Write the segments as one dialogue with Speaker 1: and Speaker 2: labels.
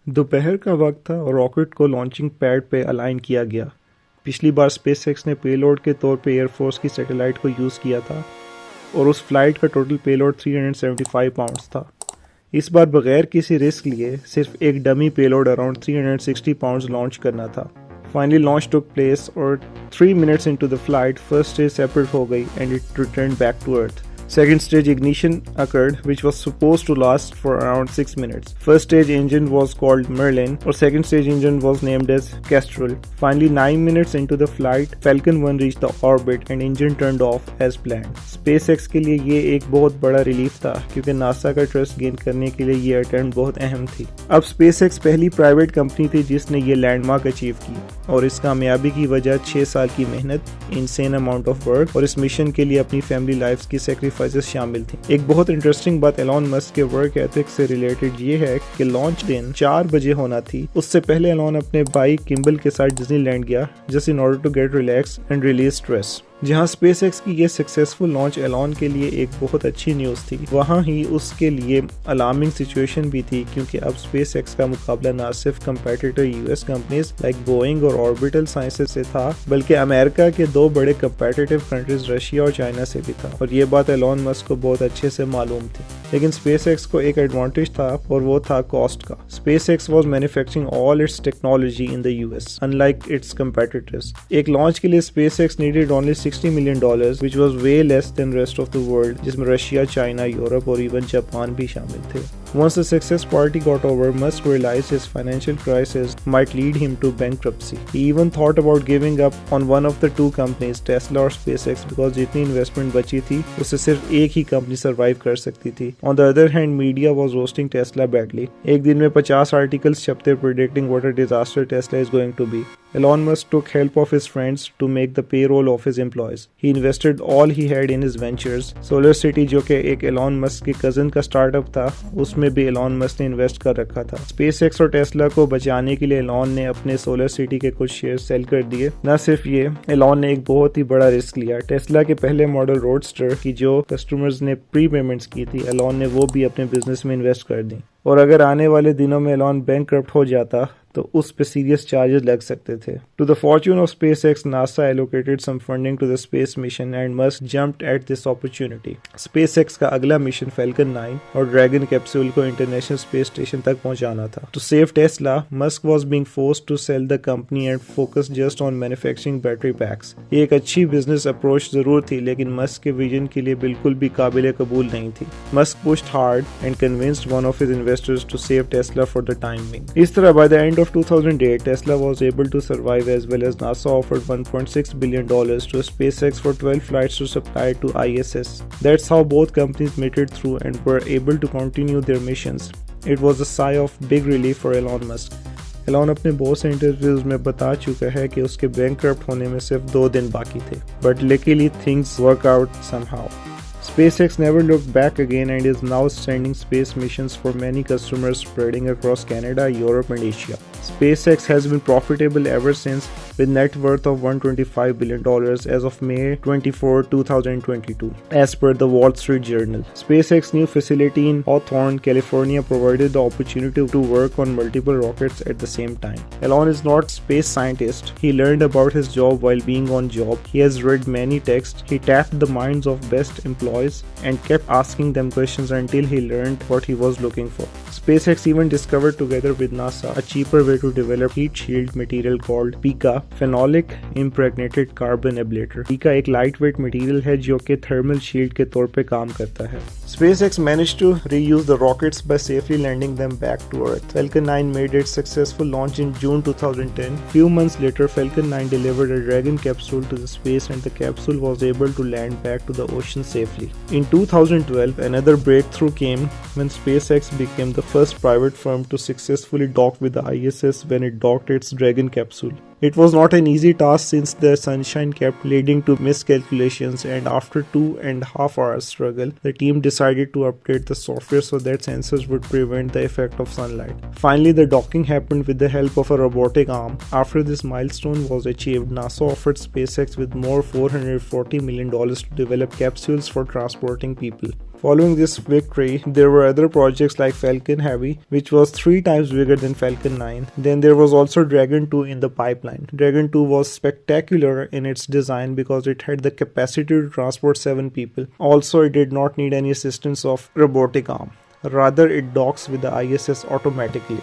Speaker 1: दोपहर का वक्त था और रॉकेट को लॉन्चिंग पैड पे अलाइन किया गया। पिछली बार स्पेसएक्स ने पेलोड के तौर पे एयरफोर्स की सैटेलाइट को यूज़ किया था और उस फ्लाइट का टोटल पेलोड 375 पाउंड्स था। इस बार बगैर किसी रिस्क लिए सिर्फ एक dummy payload around 360 pounds launch करना था। फाइनली लॉन्च टुक प्लेस और 3 minutes into the flight first stage separate हो गई and it return back to earth. Second stage ignition occurred, which was supposed to last for around 6 minutes. First stage engine was called Merlin, or second stage engine was named as Kestrel. Finally, 9 minutes into the flight, Falcon 1 reached the orbit and engine turned off as planned. SpaceX के लिए ये एक बहुत बड़ा relief था क्योंकि NASA का trust gain करने के लिए ये अटेम्प्ट बहुत अहम थी। अब SpaceX पहली प्राइवेट कंपनी थी जिसने ये लैंडमार्क अचीव की और इस कामयाबी की वजह 6 साल की मेहनत, इनसेन अमाउंट ऑफ वर्क और इस मिशन के लिए अपनी फैमिली लाइफ की सैक्रिफाइसेस शामिल थी। एक बहुत इंटरेस्टिंग बात एलॉन मस्क के वर्क एथिक्स से रिलेटेड ये है कि लॉन्च दिन 4 बजे होना थी। उससे पहले एलॉन अपने भाई किम्बल के साथ डिज्नीलैंड गया just in order to get relax and release stress. जहां स्पेसएक्स की ये सक्सेसफुल लॉन्च एलॉन के लिए एक बहुत अच्छी न्यूज़ थी, वहां ही उसके लिए अलार्मिंग सिचुएशन भी थी क्योंकि अब स्पेसएक्स का मुकाबला न सिर्फ competitor US companies like Boeing और ऑर्बिटल साइंसेज से था, बल्कि अमेरिका के 2 बड़े कंपेटिटिव कंट्रीज रशिया और चाइना से भी था। और ये बात एलॉन मस्क को बहुत अच्छे से मालूम थी। लेकिन स्पेसएक्स को एक एडवांटेज था और वो था कॉस्ट का। SpaceX was manufacturing all it's technology in the US unlike it's competitors. एक लॉन्च के लिए SpaceX needed only $60 million, which was way less than rest of the world, जिसमें रशिया, चाइना, यूरोप और इवन जापान भी शामिल थे। Once the success party got over, Musk realized his financial crisis might lead him to bankruptcy. He even thought about giving up on one of the 2 companies, Tesla और SpaceX, because जितनी investment बची थी उससे सिर्फ एक ही company survive कर सकती थी। On the other hand, media was roasting Tesla badly. एक दिन में 50 articles छपते predicting what a disaster Tesla is going to be. Elon Musk took help of his friends to make the payroll of his employees. He invested all he had in his ventures. Solar City, जो कि एक Elon Musk के cousin का startup था, उसमें भी Elon Musk ने invest कर रखा था। SpaceX और Tesla को बचाने के लिए Elon ने अपने Solar City के कुछ शेयर सेल कर दिए। न सिर्फ ये, Elon ने एक बहुत ही बड़ा रिस्क लिया। टेस्ला के पहले मॉडल रोडस्टर की जो कस्टमर्स ने प्री पेमेंट्स की थी, Elon ने वो भी अपने बिजनेस में इन्वेस्ट कर दी। और अगर आने वाले दिनों में Elon बैंकक्रप्ट हो जाता तो उस पे सीरियस चार्जेस लग सकते थे। To the fortune of SpaceX, NASA allocated some funding to the space mission and Musk jumped at this opportunity. SpaceX का अगला मिशन Falcon 9 और ड्रैगन कैप्सूल को इंटरनेशनल स्पेस स्टेशन तक पहुंचाना था। To save Tesla, Musk was being forced to sell the company and focus just on manufacturing battery packs. ये एक अच्छी बिजनेस अप्रोच जरूर थी, लेकिन Musk के विजन के लिए बिल्कुल भी काबिल कबूल नहीं थी। Musk pushed hard and convinced one of his investors to save Tesla for the time being. इस तरह by the end of 2008, Tesla was able to survive as well as NASA offered $1.6 billion to SpaceX for 12 flights to supply to ISS. That's how both companies made it through and were able to continue their missions. It was a sigh of big relief for Elon Musk. Elon अपने बहुत से interviews में बता चुका है कि उसके bankrupt होने में सिर्फ 2 दिन बाकी थे, but luckily things work out somehow. SpaceX never looked back again and is now sending space missions for many customers spreading across Canada, Europe and Asia. SpaceX has been profitable ever since with net worth of $125 billion as of May 24, 2022, as per the Wall Street Journal. SpaceX's new facility in Hawthorne, California provided the opportunity to work on multiple rockets at the same time. Elon is not a space scientist. He learned about his job while being on job. He has read many texts. He tapped the minds of best employees and kept asking them questions until he learned what he was looking for. SpaceX even discovered together with NASA a cheaper way to develop heat shield material called PICA, phenolic impregnated carbon ablator. PICA एक lightweight material है जो कि thermal shield के तौर पे काम करता है। SpaceX managed to reuse the rockets by safely landing them back to Earth. Falcon 9 made its successful launch in June 2010. Few months later, Falcon 9 delivered a Dragon capsule to the space and the capsule was able to land back to the ocean safely. In 2012, another breakthrough came when SpaceX became the first private firm to successfully dock with the ISS when it docked its Dragon capsule. It was not an easy task since the sunshine kept leading to miscalculations, and after 2.5 hours struggle, the team decided to update the software so that sensors would prevent the effect of sunlight. Finally, the docking happened with the help of a robotic arm. After this milestone was achieved, NASA offered SpaceX with more $440 million to develop capsules for transporting people. Following this victory, there were other projects like Falcon Heavy, which was 3 times bigger than Falcon 9. Then there was also Dragon 2 in the pipeline. Dragon 2 was spectacular in its design because it had the capacity to transport 7 people. Also, it did not need any assistance of robotic arm. Rather, it docks with the ISS automatically.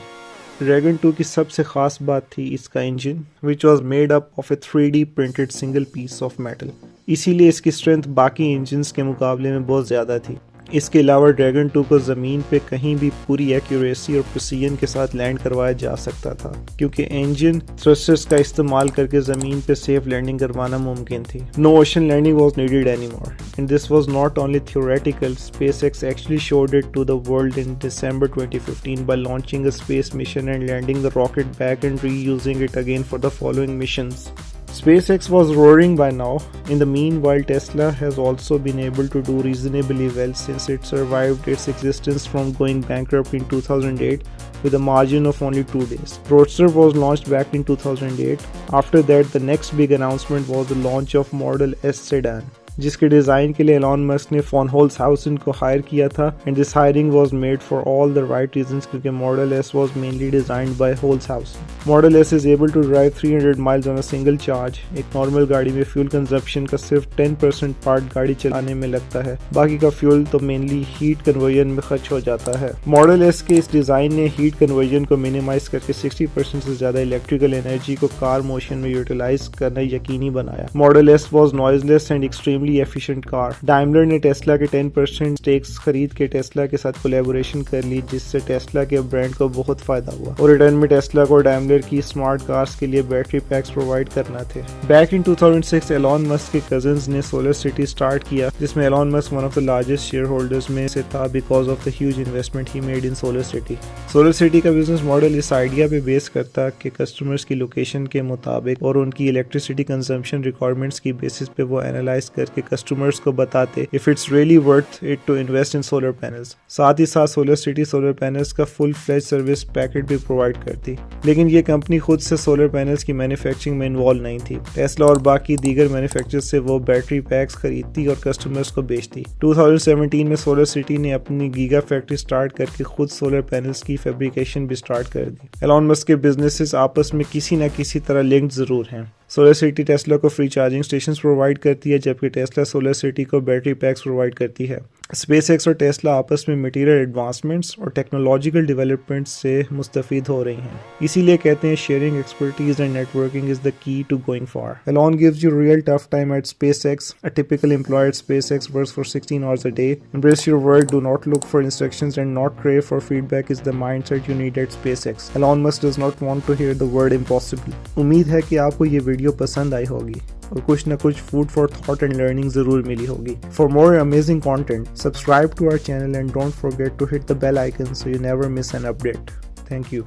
Speaker 1: Dragon 2 की सबसे खास बात थी इसका engine, which was made up of a 3D printed single piece of metal. इसीलिए इसकी strength बाकी engines के मुकाबले में बहुत ज़्यादा थी। इसके अलावा ड्रैगन 2 को ज़मीन पे कहीं भी पूरी एक्यूरेसी और प्रिसीजन के साथ लैंड करवाया जा सकता था, क्योंकि इंजन थ्रस्टर्स का इस्तेमाल करके ज़मीन पे सेफ लैंडिंग करवाना मुमकिन थी। No ocean landing was needed anymore and this was not only theoretical. SpaceX actually showed it to the world in December 2015 by launching a space mission and landing the rocket back and reusing it again for the following missions. SpaceX was roaring by now. In the meanwhile, Tesla has also been able to do reasonably well since it survived its existence from going bankrupt in 2008 with a margin of only 2 days. Roadster was launched back in 2008. After that, the next big announcement was the launch of Model S sedan, जिसके design के लिए Elon Musk ने von Holzhausen को hire किया था and this hiring was made for all the right reasons क्योंकि model S was mainly designed by Holzhausen. Model S is able to drive 300 miles on a single charge. एक normal गाड़ी में fuel consumption का सिर्फ 10% part गाड़ी चलाने में लगता है, बाकी का फ्यूल तो मेनली हीट कन्वर्जन में खर्च हो जाता है. मॉडल एस के इस डिज़ाइन ने हीट कन्वर्जन को मिनिमाइज करके 60% से ज़्यादा इलेक्ट्रिकल एनर्जी को कार मोशन में यूटिलाइज करना यकीनी बनाया. Model S was noiseless and extremely efficient car. Daimler ने टेस्ला के 10% स्टेक्स खरीद के टेस्ला के साथ कोलैबोरेशन कर ली, जिससे टेस्ला के ब्रांड को बहुत फायदा हुआ और रिटर्न में टेस्ला को डाइमलर की स्मार्ट कार्स के लिए बैटरी पैक्स प्रोवाइड करना थे. बैक इन 2006 एलॉन मस्क के कजिन्स ने सोलर सिटी स्टार्ट किया, जिसमें Elon Musk one of the largest share holders में से था because of the huge investment he made in solar City. Solar city का बिजनेस मॉडल इस आइडिया पे बेस करता कि कस्टमर्स की लोकेशन के मुताबिक और उनकी इलेक्ट्रिसिटी कंजम्पशन रिक्वायरमेंट्स की बेसिस पे वो एनालाइज करके कस्टमर्स को बताते if it's really worth it to invest in solar panels. साथ ही साथ सोलर सिटी सोलर पैनल्स का फुल फ्लेज सर्विस पैकेट भी प्रोवाइड करती, लेकिन ये कंपनी खुद से सोलर पैनल्स की मैन्युफैक्चरिंग में इन्वॉल्व नहीं थी. टेस्ला और बाकी दीगर मैन्युफैक्चरर्स से वो बैटरी पैक्स खरीदती और कस्टमर्स को बेचती. 2017 में सोलर सिटी ने अपनी गीगा फैक्ट्री स्टार्ट करके खुद सोलर पैनल्स की फैब्रिकेशन भी स्टार्ट कर दी. एलॉन मस्क के बिजनेसेस आपस में किसी न किसी तरह लिंक्ड जरूर हैं. सोलर सिटी टेस्ला को फ्री चार्जिंग स्टेशंस प्रोवाइड करती है, जबकि टेस्ला सोलर सिटी को बैटरी पैक्स प्रोवाइड करती है. SpaceX और टेस्ला आपस में मटीरियल एडवांसमेंट्स और टेक्नोलॉजिकल डेवलपमेंट्स से मुस्तफीद हो रही हैं. इसीलिए कहते हैं sharing expertise and networking is the key to going far. Elon gives you real tough time at SpaceX. A typical employee at SpaceX works for 16 hours a day. Embrace your work, do not look for instructions and not crave for feedback is the mindset you need at SpaceX. Elon Musk does not want to hear the word impossible. उम्मीद है कि आपको ये video पसंद आई होगी और कुछ न कुछ food for thought and learning जरूर मिली होगी. For more amazing content subscribe to our channel and don't forget to hit the bell icon so you never miss an update. Thank you.